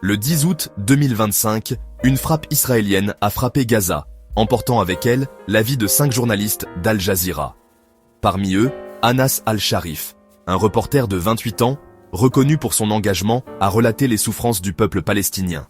Le 10 août 2025, une frappe israélienne a frappé Gaza, emportant avec elle la vie de 5 journalistes d'Al Jazeera. Parmi eux, Anas Al-Sharif, un reporter de 28 ans, reconnu pour son engagement à relater les souffrances du peuple palestinien.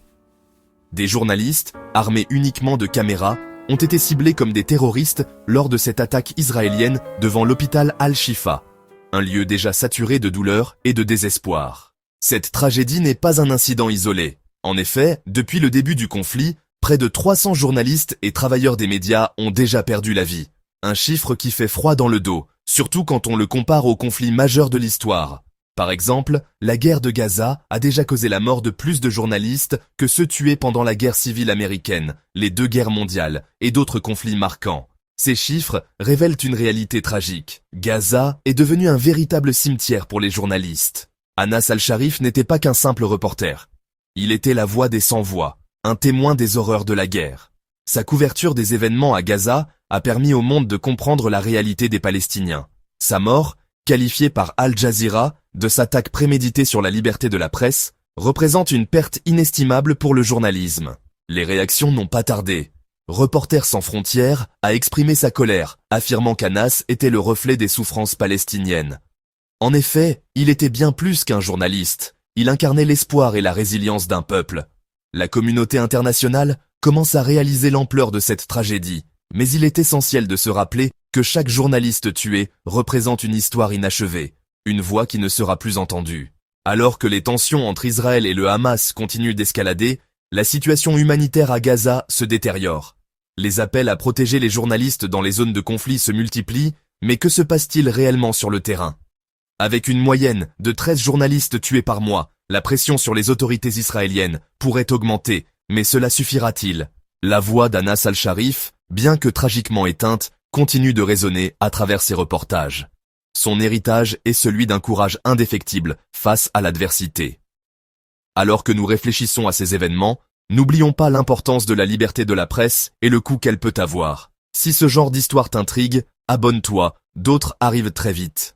Des journalistes, armés uniquement de caméras, ont été ciblés comme des terroristes lors de cette attaque israélienne devant l'hôpital Al-Shifa, un lieu déjà saturé de douleur et de désespoir. Cette tragédie n'est pas un incident isolé. En effet, depuis le début du conflit, près de 300 journalistes et travailleurs des médias ont déjà perdu la vie. Un chiffre qui fait froid dans le dos, surtout quand on le compare aux conflits majeurs de l'histoire. Par exemple, la guerre de Gaza a déjà causé la mort de plus de journalistes que ceux tués pendant la guerre civile américaine, les 2 guerres mondiales et d'autres conflits marquants. Ces chiffres révèlent une réalité tragique. Gaza est devenu un véritable cimetière pour les journalistes. Anas Al-Sharif n'était pas qu'un simple reporter. Il était la voix des sans-voix, un témoin des horreurs de la guerre. Sa couverture des événements à Gaza a permis au monde de comprendre la réalité des Palestiniens. Sa mort, qualifiée par Al Jazeera de s'attaque préméditée sur la liberté de la presse, représente une perte inestimable pour le journalisme. Les réactions n'ont pas tardé. Reporters sans frontières a exprimé sa colère, affirmant qu'Anas était le reflet des souffrances palestiniennes. En effet, il était bien plus qu'un journaliste. Il incarnait l'espoir et la résilience d'un peuple. La communauté internationale commence à réaliser l'ampleur de cette tragédie, mais il est essentiel de se rappeler que chaque journaliste tué représente une histoire inachevée, une voix qui ne sera plus entendue. Alors que les tensions entre Israël et le Hamas continuent d'escalader, la situation humanitaire à Gaza se détériore. Les appels à protéger les journalistes dans les zones de conflit se multiplient, mais que se passe-t-il réellement sur le terrain ? Avec une moyenne de 13 journalistes tués par mois, la pression sur les autorités israéliennes pourrait augmenter, mais cela suffira-t-il ? La voix d'Anas Al-Sharif, bien que tragiquement éteinte, continue de résonner à travers ses reportages. Son héritage est celui d'un courage indéfectible face à l'adversité. Alors que nous réfléchissons à ces événements, n'oublions pas l'importance de la liberté de la presse et le coût qu'elle peut avoir. Si ce genre d'histoire t'intrigue, abonne-toi, d'autres arrivent très vite.